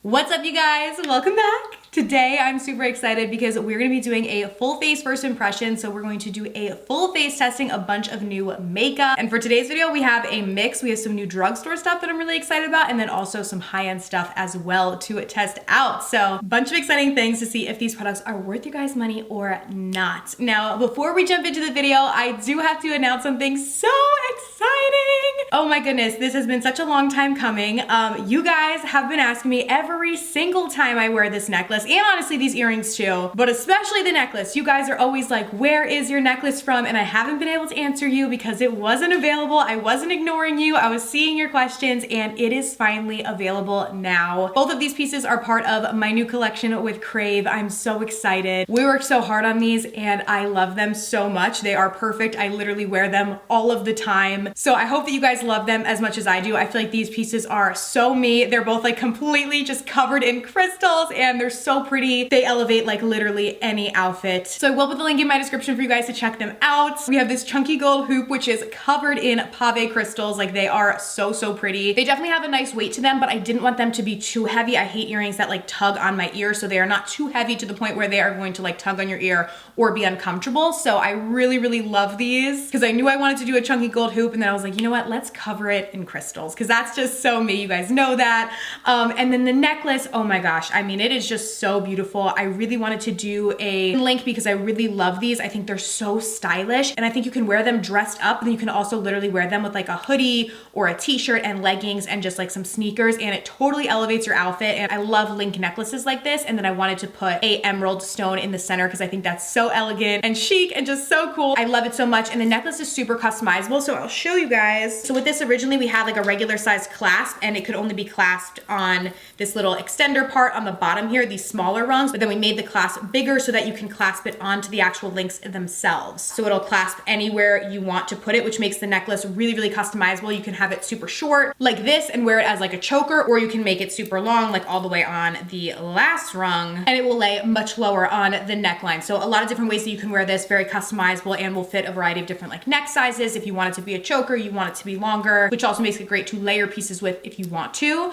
What's up, you guys? Welcome back. Today I'm super excited because we're gonna be doing a full face first impression. So we're going to do a full face testing a bunch of new makeup. And for today's video, we have a mix. We have some new drugstore stuff that I'm really excited about, and then also some high-end stuff as well to test out. So a bunch of exciting things to see if these products are worth your guys' money or not. Now, before we jump into the video, I do have to announce something so exciting. Oh my goodness, this has been such a long time coming. You guys have been asking me every single time I wear this necklace, and honestly these earrings too, but especially the necklace. You guys are always like, where is your necklace from? And I haven't been able to answer you because it wasn't available. I wasn't ignoring you. I was seeing your questions, and it is finally available now. Both of these pieces are part of my new collection with Crave. I'm so excited. We worked so hard on these and I love them so much. They are perfect. I literally wear them all of the time. So I hope that you guys love them as much as I do. I feel like these pieces are so me. They're both like completely just covered in crystals and they're so pretty. They elevate like literally any outfit. So I will put the link in my description for you guys to check them out. We have this chunky gold hoop, which is covered in pave crystals. Like they are so pretty. They definitely have a nice weight to them, but I didn't want them to be too heavy. I hate earrings that like tug on my ear. So they are not too heavy to the point where they are going to like tug on your ear or be uncomfortable. So I really love these because I knew I wanted to do a chunky gold hoop, and then I was like, you know what? Let's cover it in crystals because that's just so me. You guys know that. And then the necklace, oh my gosh. I mean, it is just so beautiful. I really wanted to do a link because I really love these. I think they're so stylish, and I think you can wear them dressed up, and then you can also literally wear them with like a hoodie or a t-shirt and leggings and just like some sneakers, and it totally elevates your outfit. And I love link necklaces like this. And then I wanted to put a emerald stone in the center because I think that's so elegant and chic and just so cool. I love it so much. And the necklace is super customizable, so I'll show you guys. So with this, originally we had like a regular size clasp, and it could only be clasped on this little extender part on the bottom here, these smaller rungs, but then we made the clasp bigger so that you can clasp it onto the actual links themselves. So it'll clasp anywhere you want to put it, which makes the necklace really customizable. You can have it super short like this and wear it as like a choker, or you can make it super long, like all the way on the last rung, and it will lay much lower on the neckline. So a lot of different ways that you can wear this, very customizable, and will fit a variety of different like neck sizes. If you want it to be a choker, you want it to be longer, which also makes it great to layer pieces with if you want to.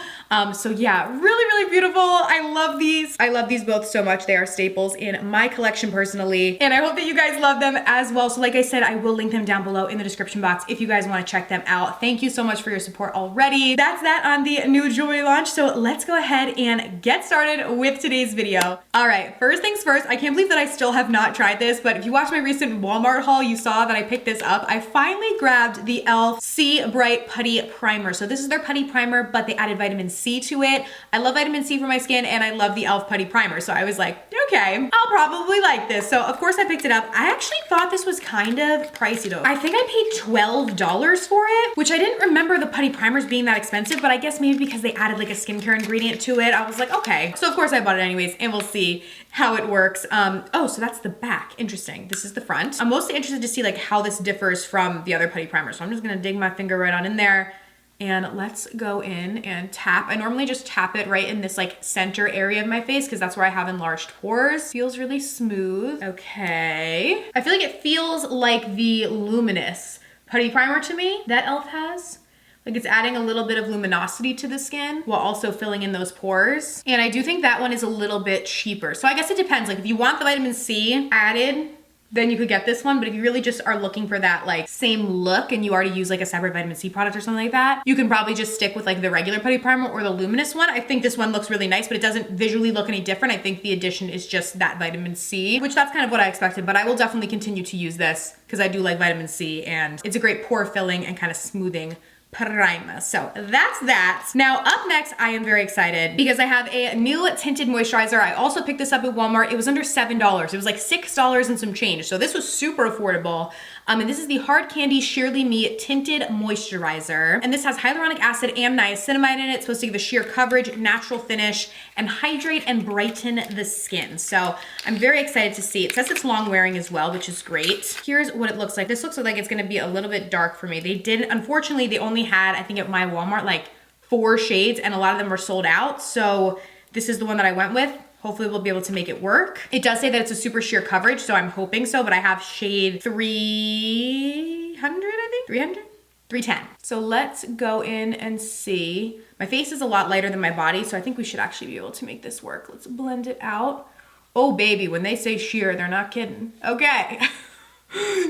So yeah, really beautiful. I love these. I love these both so much. They are staples in my collection personally, and I hope that you guys love them as well. So like I said, I will link them down below in the description box if you guys want to check them out. Thank you so much for your support already. That's that on the new jewelry launch. So let's go ahead and get started with today's video. All right, first things first, I can't believe that I still have not tried this, but if you watched my recent Walmart haul, you saw that I picked this up. I finally grabbed the e.l.f. C Bright Putty Primer. So this is their putty primer, but they added vitamin C to it. I love vitamin C for my skin, and I love the e.l.f. Putty Primer. So I was like, okay, I'll probably like this. So of course I picked it up. I actually thought this was kind of pricey though. I think I paid $12 for it, which I didn't remember the putty primers being that expensive, but I guess maybe because they added like a skincare ingredient to it, I was like, okay. So of course I bought it anyways, and we'll see how it works. Oh, so that's the back. Interesting. This is the front. I'm mostly interested to see like how this differs from the other putty primer. So I'm just gonna dig my finger right on in there. And let's go in and tap. I normally just tap it right in this like center area of my face because that's where I have enlarged pores. Feels really smooth. Okay. I feel like it feels like the Luminous putty primer to me that e.l.f. has. Like it's adding a little bit of luminosity to the skin while also filling in those pores. And I do think that one is a little bit cheaper. So I guess it depends. Like if you want the vitamin C added, then you could get this one. But if you really just are looking for that like same look and you already use like a separate vitamin C product or something like that, you can probably just stick with like the regular putty primer or the luminous one. I think this one looks really nice, but it doesn't visually look any different. I think the addition is just that vitamin C, which that's kind of what I expected, but I will definitely continue to use this because I do like vitamin C, and it's a great pore filling and kind of smoothing primer. So that's that. Now up next, I am very excited because I have a new tinted moisturizer. I also picked this up at Walmart. It was under $7. It was like $6 and some change. So this was super affordable. And this is the Hard Candy Sheerly Me Tinted Moisturizer. And this has hyaluronic acid and niacinamide in it. It's supposed to give a sheer coverage, natural finish, and hydrate and brighten the skin. So I'm very excited to see. It says it's long wearing as well, which is great. Here's what it looks like. This looks like it's gonna be a little bit dark for me. They didn't, unfortunately, they only had, I think at my Walmart, like 4 shades, and a lot of them were sold out. So this is the one that I went with. Hopefully we'll be able to make it work. It does say that it's a super sheer coverage, so I'm hoping so, but I have shade 300, I think, 300? 310. So let's go in and see. My face is a lot lighter than my body, so I think we should actually be able to make this work. Let's blend it out. Oh baby, when they say sheer, they're not kidding. Okay.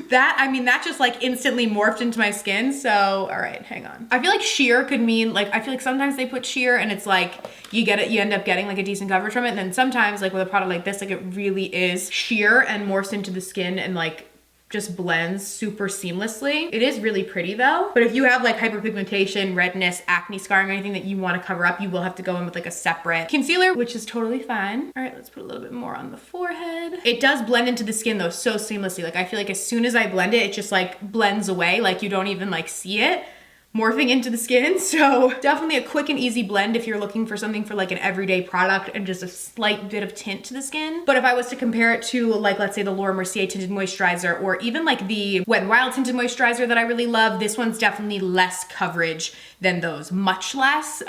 That just like instantly morphed into my skin. So, all right, hang on. I feel like sheer could mean like, I feel like sometimes they put sheer and it's like, you end up getting like a decent coverage from it. And then sometimes like with a product like this, like it really is sheer and morphs into the skin and like just blends super seamlessly. It is really pretty though. But if you have like hyperpigmentation, redness, acne scarring, or anything that you want to cover up, you will have to go in with like a separate concealer, which is totally fine. All right, let's put a little bit more on the forehead. It does blend into the skin though so seamlessly. Like I feel like as soon as I blend it, it just like blends away. Like you don't even like see it morphing into the skin. So definitely a quick and easy blend if you're looking for something for like an everyday product and just a slight bit of tint to the skin. But if I was to compare it to like, let's say the Laura Mercier Tinted Moisturizer, or even like the Wet n Wild Tinted Moisturizer that I really love, this one's definitely less coverage than those, much less.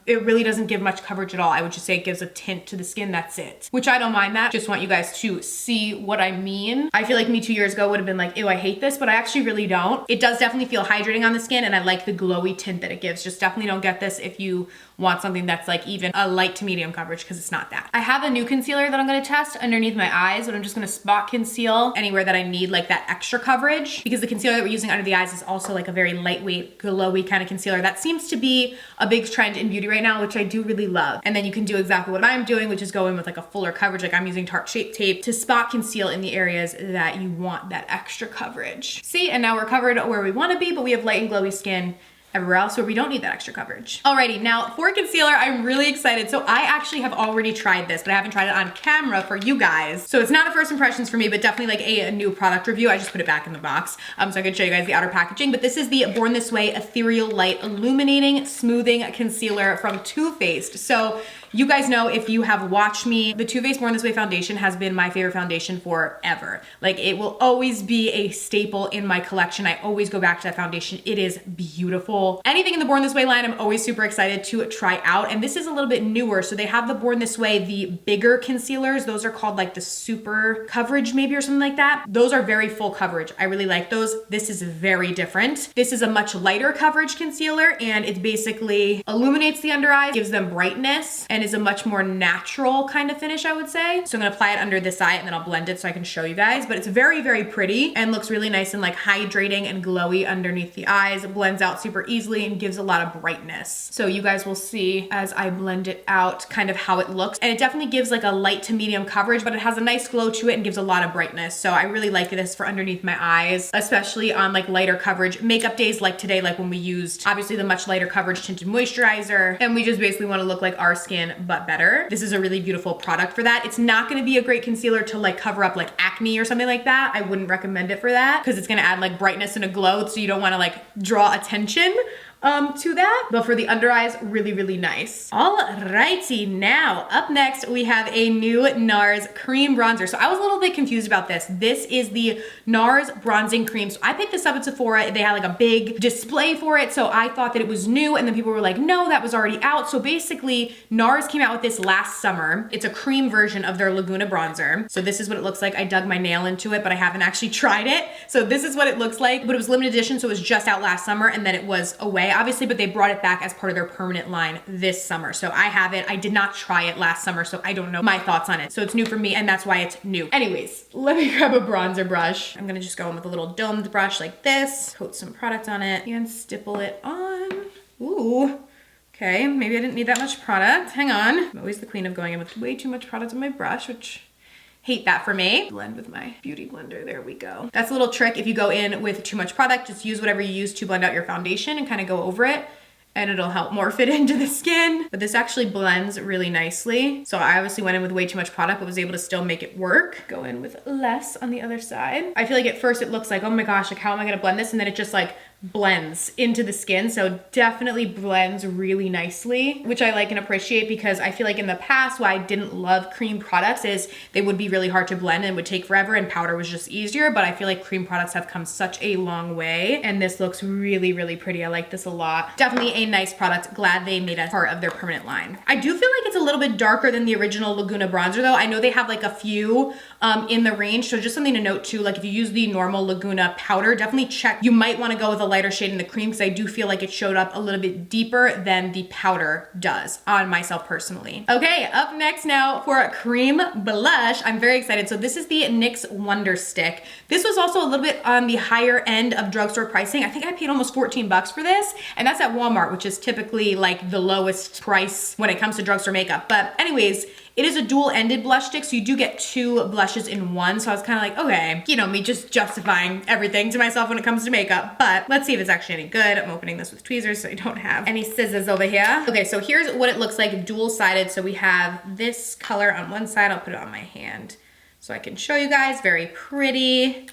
It really doesn't give much coverage at all. I would just say it gives a tint to the skin, that's it. Which I don't mind that, just want you guys to see what I mean. I feel like me 2 years ago would have been like, ew, I hate this, but I actually really don't. It does definitely feel hydrating on the skin, and I like the glowy tint that it gives. Just definitely don't get this if you want something that's like even a light to medium coverage, because it's not that. I have a new concealer that I'm gonna test underneath my eyes, but I'm just gonna spot conceal anywhere that I need like that extra coverage, because the concealer that we're using under the eyes is also like a very lightweight, glowy kind of concealer. That seems to be a big trend in beauty right now, which I do really love. And then you can do exactly what I'm doing, which is go in with like a fuller coverage. Like I'm using Tarte Shape Tape to spot conceal in the areas that you want that extra coverage. See, and now we're covered where we wanna be, but we have light and glowy skin everywhere else where we don't need that extra coverage. Alrighty, now for concealer, I'm really excited. So I actually have already tried this, but I haven't tried it on camera for you guys. So it's not a first impressions for me, but definitely like a new product review. I just put it back in the box so I can show you guys the outer packaging. But this is the Born This Way Ethereal Light Illuminating Smoothing Concealer from Too Faced. So you guys know, if you have watched me, the Too Faced Born This Way foundation has been my favorite foundation forever. Like it will always be a staple in my collection. I always go back to that foundation. It is beautiful. Anything in the Born This Way line, I'm always super excited to try out. And this is a little bit newer. So they have the Born This Way, the bigger concealers. Those are called like the super coverage maybe, or something like that. Those are very full coverage. I really like those. This is very different. This is a much lighter coverage concealer, and it basically illuminates the under eyes, gives them brightness, and is a much more natural kind of finish, I would say. So I'm gonna apply it under this eye and then I'll blend it so I can show you guys. But it's very, very pretty and looks really nice and like hydrating and glowy underneath the eyes. It blends out super easily and gives a lot of brightness. So you guys will see as I blend it out kind of how it looks. And it definitely gives like a light to medium coverage, but it has a nice glow to it and gives a lot of brightness. So I really like this for underneath my eyes, especially on like lighter coverage makeup days like today, like when we used obviously the much lighter coverage tinted moisturizer, and we just basically want to look like our skin but better. This is a really beautiful product for that. It's not going to be a great concealer to like cover up like acne or something like that. I wouldn't recommend it for that, because it's going to add like brightness and a glow, so you don't want to like draw attention to that. But for the under eyes, really, really nice. Alrighty, now up next we have a new NARS cream bronzer. So I was a little bit confused about this. This is the NARS bronzing cream. So I picked this up at Sephora. They had like a big display for it, so I thought that it was new, and then people were like, no, that was already out. So basically NARS came out with this last summer. It's a cream version of their Laguna bronzer. So this is what it looks like. I dug my nail into it, but I haven't actually tried it. So this is what it looks like, but it was limited edition, so it was just out last summer and then it was away, obviously, but they brought it back as part of their permanent line this summer. So I have it. I did not try it last summer, so I don't know my thoughts on it. So it's new for me, and that's why it's new. Anyways, let me grab a bronzer brush. I'm gonna just go in with a little domed brush like this, coat some product on it, and stipple it on. Ooh. Okay, maybe I didn't need that much product. Hang on. I'm always the queen of going in with way too much product on my brush, which hate that for me. Blend with my beauty blender. There we go. That's a little trick. If you go in with too much product, just use whatever you use to blend out your foundation and kind of go over it, and it'll help morph it into the skin. But this actually blends really nicely. So I obviously went in with way too much product, but was able to still make it work. Go in with less on the other side. I feel like at first it looks like, oh my gosh, like how am I gonna blend this? And then it just like blends into the skin. So definitely blends really nicely, which I like and appreciate, because I feel like in the past why I didn't love cream products is they would be really hard to blend and would take forever, and powder was just easier. But I feel like cream products have come such a long way, and this looks really, really pretty. I like this a lot. Definitely a nice product. Glad they made it part of their permanent line. I do feel like it's a little bit darker than the original Laguna bronzer though. I know they have like a few in the range, so just something to note too, like if you use the normal Laguna powder, definitely check. You might want to go with a lighter shade in the cream because I do feel like it showed up a little bit deeper than the powder does on myself personally. Okay, up next now for a cream blush. I'm very excited. So this is the NYX Wonder Stick. This was also a little bit on the higher end of drugstore pricing. I think I paid almost 14 bucks for this, and that's at Walmart, which is typically like the lowest price when it comes to drugstore makeup. But anyways, it is a dual-ended blush stick, so you do get 2 blushes in one. So I was kind of like, okay, you know, me just justifying everything to myself when it comes to makeup. But let's see if it's actually any good. I'm opening this with tweezers so I don't have any scissors over here. Okay, so here's what it looks like dual-sided. So we have this color on one side. I'll put it on my hand so I can show you guys. Very pretty.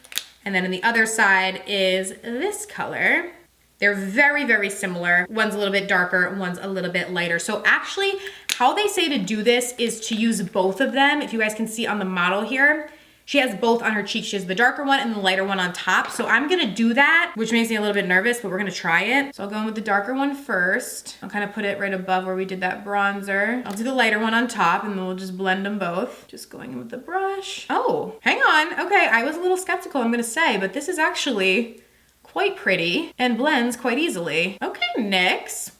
And then on the other side is this color. They're very, very similar. One's a little bit darker, one's a little bit lighter. So actually, how they say to do this is to use both of them. If you guys can see on the model here, she has both on her cheeks. She has the darker one and the lighter one on top. So I'm gonna do that, which makes me a little bit nervous, but we're gonna try it. So I'll go in with the darker one first. I'll kind of put it right above where we did that bronzer. I'll do the lighter one on top and then we'll just blend them both. Just going in with the brush. Oh, hang on. Okay, I was a little skeptical, I'm gonna say, but this is actually quite pretty and blends quite easily. Okay, NYX.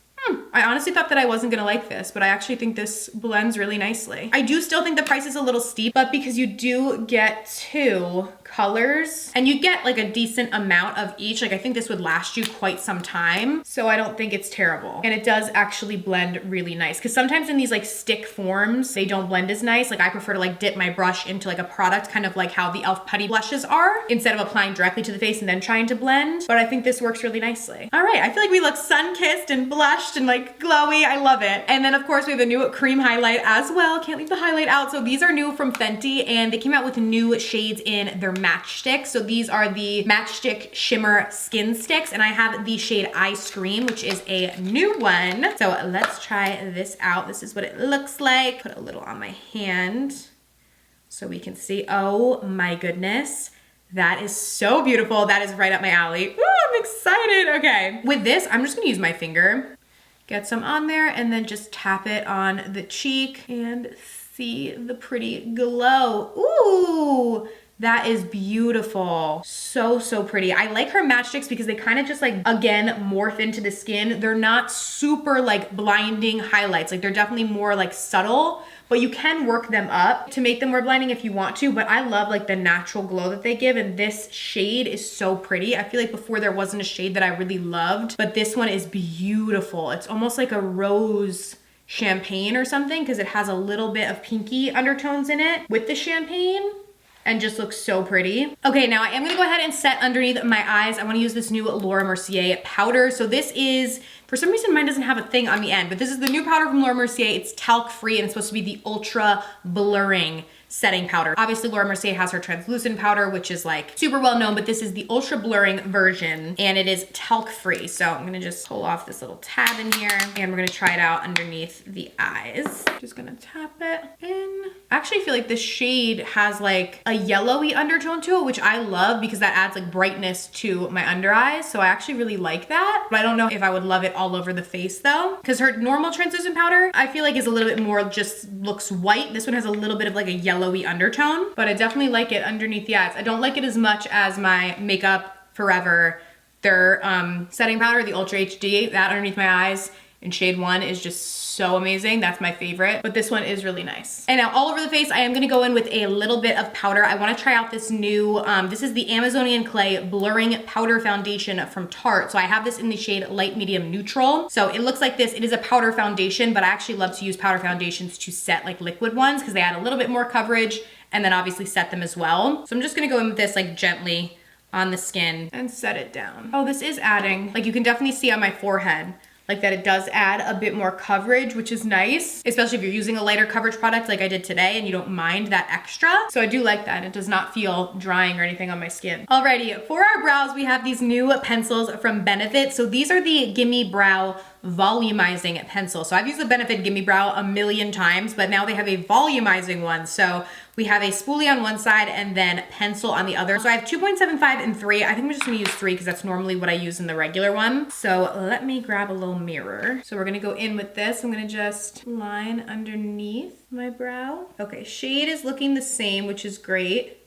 I honestly thought that I wasn't gonna like this, but I actually think this blends really nicely. I do still think the price is a little steep, but because you do get 2 colors and you get like a decent amount of each, like I think this would last you quite some time. So I don't think it's terrible. And it does actually blend really nice. Cause sometimes in these like stick forms, they don't blend as nice. Like I prefer to like dip my brush into like a product, kind of like how the e.l.f. Putty blushes are, instead of applying directly to the face and then trying to blend. But I think this works really nicely. All right, I feel like we look sun-kissed and blushed and like glowy. I love it. And then of course we have a new cream highlight as well. Can't leave the highlight out. So these are new from Fenty and they came out with new shades in their matchstick. So these are the matchstick shimmer skin sticks and I have the shade Ice Cream, which is a new one. So let's try this out. This is what it looks like. Put a little on my hand so we can see. Oh my goodness. That is so beautiful. That is right up my alley. Ooh, I'm excited. Okay. With this, I'm just gonna use my finger. Get some on there and then just tap it on the cheek and see the pretty glow. Ooh, that is beautiful. So, so pretty. I like her matchsticks because they kind of just like, again, morph into the skin. They're not super like blinding highlights. Like they're definitely more like subtle, but you can work them up to make them more blinding if you want to. But I love like the natural glow that they give. And this shade is so pretty. I feel like before there wasn't a shade that I really loved, but this one is beautiful. It's almost like a rose champagne or something because it has a little bit of pinky undertones in it with the champagne. And just looks so pretty. Okay, now I am gonna go ahead and set underneath my eyes. I wanna use this new Laura Mercier powder. So this is, for some reason mine doesn't have a thing on the end, but this is the new powder from Laura Mercier. It's talc free and it's supposed to be the ultra blurring setting powder. Obviously Laura Mercier has her translucent powder, which is like super well known, but this is the ultra blurring version and it is talc free. So I'm gonna just pull off this little tab in here and we're gonna try it out underneath the eyes. Just gonna tap it in. I actually feel like this shade has like a yellowy undertone to it, which I love because that adds like brightness to my under eyes. So I actually really like that, but I don't know if I would love it all over the face though, because her normal translucent powder, I feel like is a little bit more just looks white. This one has a little bit of like a yellowy undertone, but I definitely like it underneath the eyes. I don't like it as much as my Makeup Forever, their setting powder, the Ultra HD. That underneath my eyes in shade 1 is just so amazing. That's my favorite, but this one is really nice. And now all over the face, I am gonna go in with a little bit of powder. I wanna try out this new, this is the Amazonian Clay Blurring Powder Foundation from Tarte. So I have this in the shade Light Medium Neutral. So it looks like this. It is a powder foundation, but I actually love to use powder foundations to set like liquid ones because they add a little bit more coverage and then obviously set them as well. So I'm just gonna go in with this like gently on the skin and set it down. Oh, this is adding, like you can definitely see on my forehead, like that it does add a bit more coverage, which is nice, especially if you're using a lighter coverage product like I did today and you don't mind that extra. So I do like that. It does not feel drying or anything on my skin. Alrighty, for our brows, we have these new pencils from Benefit. So these are the Gimme Brow volumizing pencil. So I've used the Benefit Gimme Brow a million times, but now they have a volumizing one. So we have a spoolie on one side and then pencil on the other. So I have 2.75 and 3. I think I'm just gonna use 3 because that's normally what I use in the regular one. So let me grab a little mirror. So we're gonna go in with this. I'm gonna just line underneath my brow. Okay, shade is looking the same, which is great.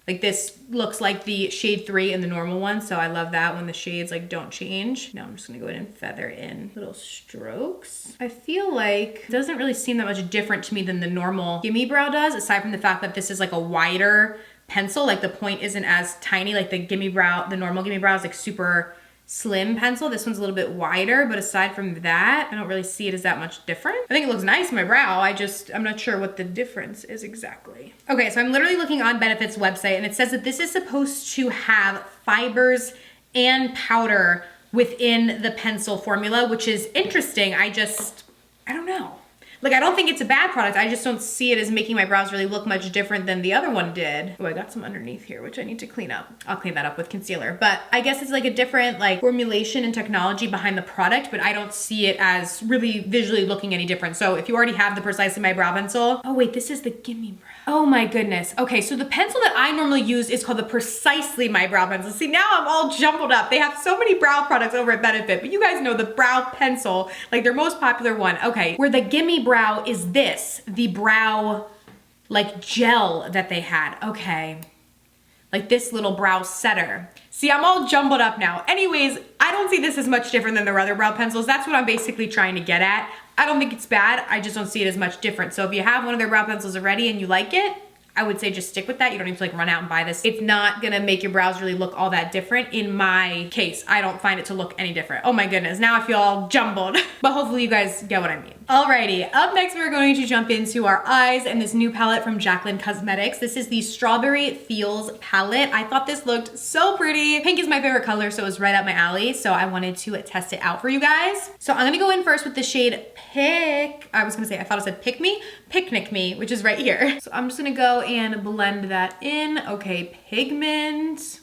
Like this looks like the shade 3 in the normal one, so I love that when the shades like don't change. Now I'm just gonna go in and feather in little strokes. I feel like it doesn't really seem that much different to me than the normal Gimme Brow does, aside from the fact that this is like a wider pencil. Like the point isn't as tiny, like the Gimme Brow, the normal Gimme Brow is like super slim pencil. This one's a little bit wider, but aside from that, I don't really see it as that much different. I think it looks nice on my brow. I'm not sure what the difference is exactly. Okay, so I'm literally looking on Benefit's website and it says that this is supposed to have fibers and powder within the pencil formula, which is interesting. I don't know. Like, I don't think it's a bad product. I just don't see it as making my brows really look much different than the other one did. Oh, I got some underneath here, which I need to clean up. I'll clean that up with concealer. But I guess it's like a different like formulation and technology behind the product, but I don't see it as really visually looking any different. So if you already have the Precisely My Brow Pencil, oh wait, this is the Gimme Brow. Oh my goodness. Okay, so the pencil that I normally use is called the Precisely My Brow Pencil. See, now I'm all jumbled up. They have so many brow products over at Benefit, but you guys know the brow pencil, like their most popular one. Okay, where the Gimme Brow is this, the brow like gel that they had. Okay, like this little brow setter. See, I'm all jumbled up now. Anyways, I don't see this as much different than their other brow pencils. That's what I'm basically trying to get at. I don't think it's bad. I just don't see it as much different. So if you have one of their brow pencils already and you like it, I would say just stick with that. You don't need to like run out and buy this. It's not gonna make your brows really look all that different. In my case, I don't find it to look any different. Oh my goodness, now I feel all jumbled. But hopefully you guys get what I mean. Alrighty, up next we're going to jump into our eyes and this new palette from Jaclyn Cosmetics. This is the Strawberry Feels palette. I thought this looked so pretty. Pink is my favorite color, so it was right up my alley. So I wanted to test it out for you guys. So I'm gonna go in first with the shade I thought it said Pick Me, Picnic Me, which is right here. So I'm just gonna go and blend that in. Okay, pigment,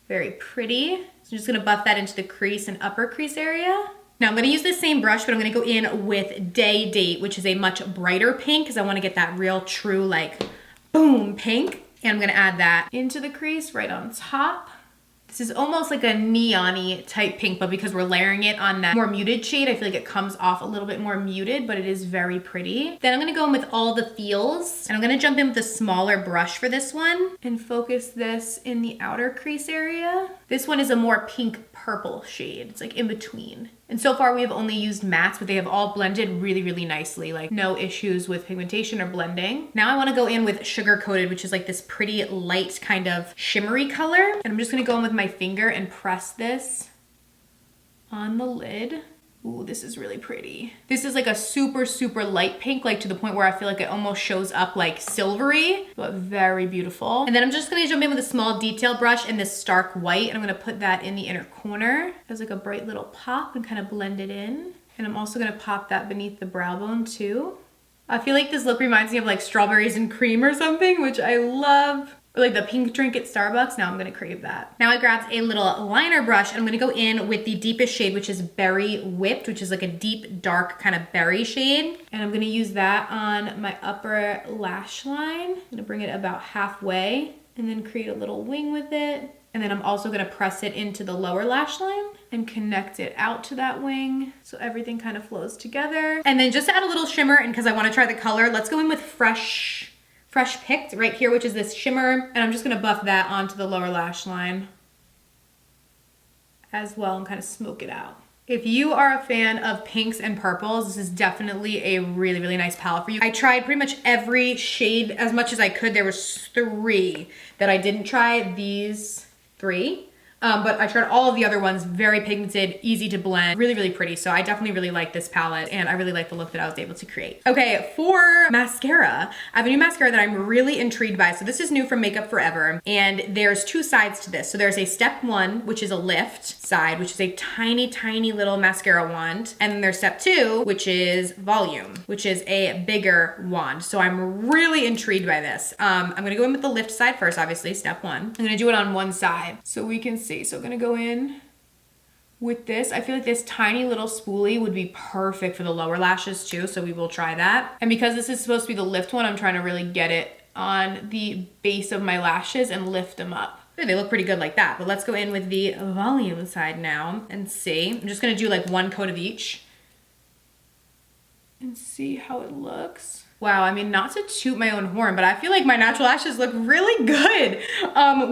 very pretty. So I'm just gonna buff that into the crease and upper crease area. Now I'm gonna use the same brush, but I'm gonna go in with Day Date, which is a much brighter pink because I wanna get that real true like boom pink. And I'm gonna add that into the crease right on top. This is almost like a neon-y type pink, but because we're layering it on that more muted shade, I feel like it comes off a little bit more muted, but it is very pretty. Then I'm gonna go in with All the Feels, and I'm gonna jump in with a smaller brush for this one and focus this in the outer crease area. This one is a more pink purple shade. It's like in between. And so far we have only used mattes, but they have all blended really, really nicely. Like no issues with pigmentation or blending. Now I wanna go in with Sugar Coated, which is like this pretty light kind of shimmery color. And I'm just gonna go in with my finger and press this on the lid. Ooh, this is really pretty. This is like a super, super light pink, like to the point where I feel like it almost shows up like silvery, but very beautiful. And then I'm just gonna jump in with a small detail brush in this stark white, and I'm gonna put that in the inner corner as like a bright little pop and kind of blend it in. And I'm also gonna pop that beneath the brow bone too. I feel like this look reminds me of like strawberries and cream or something, which I love. Like the pink drink at Starbucks. Now I'm gonna crave that. Now I grabbed a little liner brush and I'm gonna go in with the deepest shade, which is Berry Whipped, which is like a deep, dark kind of berry shade. And I'm gonna use that on my upper lash line. I'm gonna bring it about halfway and then create a little wing with it. And then I'm also gonna press it into the lower lash line and connect it out to that wing so everything kind of flows together. And then just to add a little shimmer, and because I wanna try the color, let's go in with Fresh Picked right here, which is this shimmer, and I'm just gonna buff that onto the lower lash line as well and kind of smoke it out. If you are a fan of pinks and purples, this is definitely a really, really nice palette for you. I tried pretty much every shade as much as I could. There was 3 that I didn't try, these 3. But I tried all of the other ones, very pigmented, easy to blend, really, really pretty. So I definitely really like this palette and I really like the look that I was able to create. Okay, for mascara, I have a new mascara that I'm really intrigued by. So this is new from Makeup Forever and there's 2 sides to this. So there's a step 1, which is a lift side, which is a tiny, tiny little mascara wand. And then there's step 2, which is volume, which is a bigger wand. So I'm really intrigued by this. I'm gonna go in with the lift side first, obviously, step 1. I'm gonna do it on one side so we can see. So I'm gonna go in with this. I feel like this tiny little spoolie would be perfect for the lower lashes too, so we will try that. And because this is supposed to be the lift one, I'm trying to really get it on the base of my lashes and lift them up. They look pretty good like that, but let's go in with the volume side now and see. I'm just gonna do like 1 coat of each and see how it looks. Wow, I mean, not to toot my own horn, but I feel like my natural lashes look really good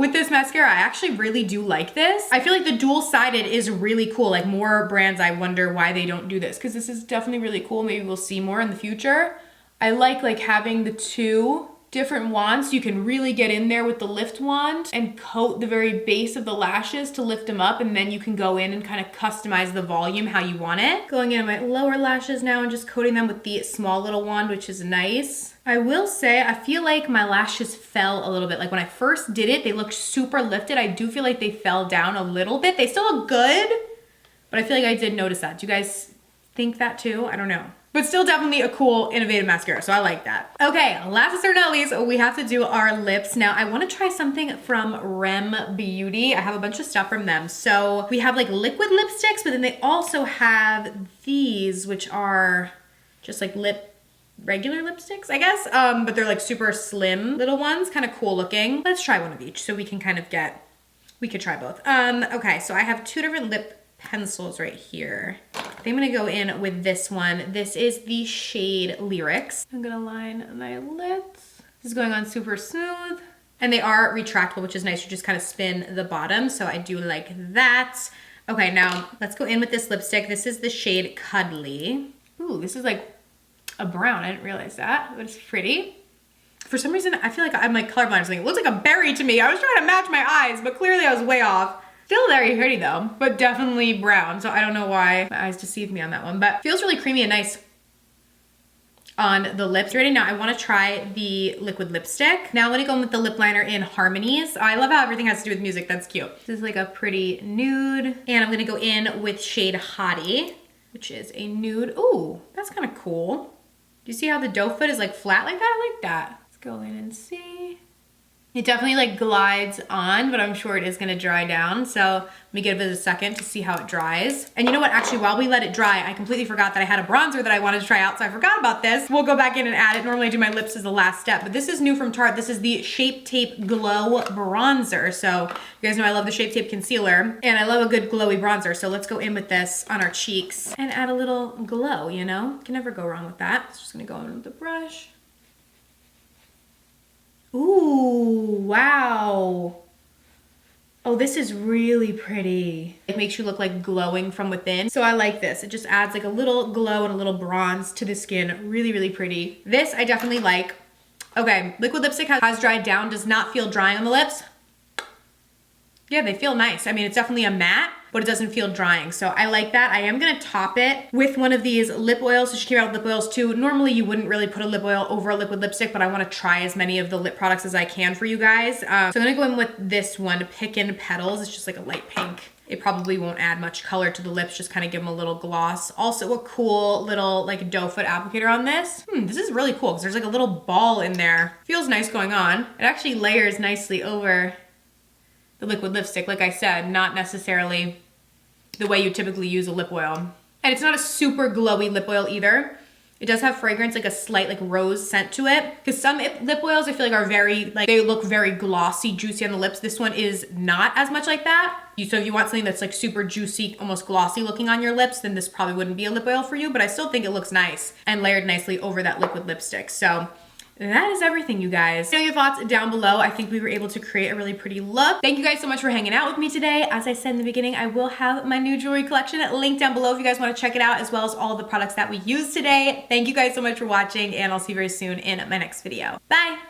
with this mascara. I actually really do like this. I feel like the dual-sided is really cool. Like more brands, I wonder why they don't do this, because this is definitely really cool. Maybe we'll see more in the future. I like having the two different wands. You can really get in there with the lift wand and coat the very base of the lashes to lift them up, and then you can go in and kind of customize the volume how you want it. Going in on my lower lashes now and just coating them with the small little wand, which is nice. I will say, I feel like my lashes fell a little bit. Like when I first did it, they looked super lifted. I do feel like they fell down a little bit. They still look good, but I feel like I did notice that. Do you guys think that too? I don't know. But still definitely a cool, innovative mascara, so I like that. Okay, last but not least, we have to do our lips. Now, I wanna try something from Rem Beauty. I have a bunch of stuff from them. So we have like liquid lipsticks, but then they also have these, which are just like regular lipsticks, I guess. But they're like super slim little ones, kind of cool looking. Let's try one of each so we can kind of we could try both. Okay, so I have two different lip pencils right here. I think I'm gonna go in with this one. This is the shade Lyrics. I'm gonna line my lips. This is going on super smooth. And they are retractable, which is nice. You just kind of spin the bottom, so I do like that. Okay, now let's go in with this lipstick. This is the shade Cuddly. Ooh, this is like a brown. I didn't realize that, but it's pretty. For some reason, I feel like I'm like colorblind or something. It looks like a berry to me. I was trying to match my eyes, but clearly I was way off. Still very pretty though, but definitely brown. So I don't know why my eyes deceived me on that one, but feels really creamy and nice on the lips. Ready? Now I wanna try the liquid lipstick. Now I'm gonna go in with the lip liner in Harmonies. I love how everything has to do with music, that's cute. This is like a pretty nude. And I'm gonna go in with shade Hottie, which is a nude. Ooh, that's kind of cool. Do you see how the doe foot is like flat like that? I like that. Let's go in and see. It definitely like glides on, but I'm sure it is gonna dry down. So let me give it a second to see how it dries. And you know what, actually while we let it dry, I completely forgot that I had a bronzer that I wanted to try out, so I forgot about this. We'll go back in and add it. Normally I do my lips as the last step, but this is new from Tarte. This is the Shape Tape Glow Bronzer. So you guys know I love the Shape Tape Concealer, and I love a good glowy bronzer. So let's go in with this on our cheeks and add a little glow, you know? Can never go wrong with that. So just gonna go in with the brush. Ooh, wow. Oh, this is really pretty. It makes you look like glowing from within. So I like this. It just adds like a little glow and a little bronze to the skin. Really, really pretty. This I definitely like. Okay, liquid lipstick has dried down, does not feel drying on the lips. Yeah, they feel nice. I mean, it's definitely a matte, but it doesn't feel drying. So I like that. I am gonna top it with one of these lip oils. So she came out with lip oils too. Normally you wouldn't really put a lip oil over a liquid lipstick, but I wanna try as many of the lip products as I can for you guys. So I'm gonna go in with this one, Pickin' Petals. It's just like a light pink. It probably won't add much color to the lips, just kind of give them a little gloss. Also a cool little like doe foot applicator on this. This is really cool because there's like a little ball in there. Feels nice going on. It actually layers nicely over the liquid lipstick, like I said, not necessarily the way you typically use a lip oil. And it's not a super glowy lip oil either. It does have fragrance, like a slight like rose scent to it. Because some lip oils I feel like are very, like they look very glossy, juicy on the lips. This one is not as much like that. So if you want something that's like super juicy, almost glossy looking on your lips, then this probably wouldn't be a lip oil for you, but I still think it looks nice and layered nicely over that liquid lipstick. So that is everything, you guys. Share your thoughts down below. I think we were able to create a really pretty look. Thank you guys so much for hanging out with me today. As I said in the beginning, I will have my new jewelry collection linked down below if you guys want to check it out, as well as all of the products that we used today. Thank you guys so much for watching, and I'll see you very soon in my next video. Bye.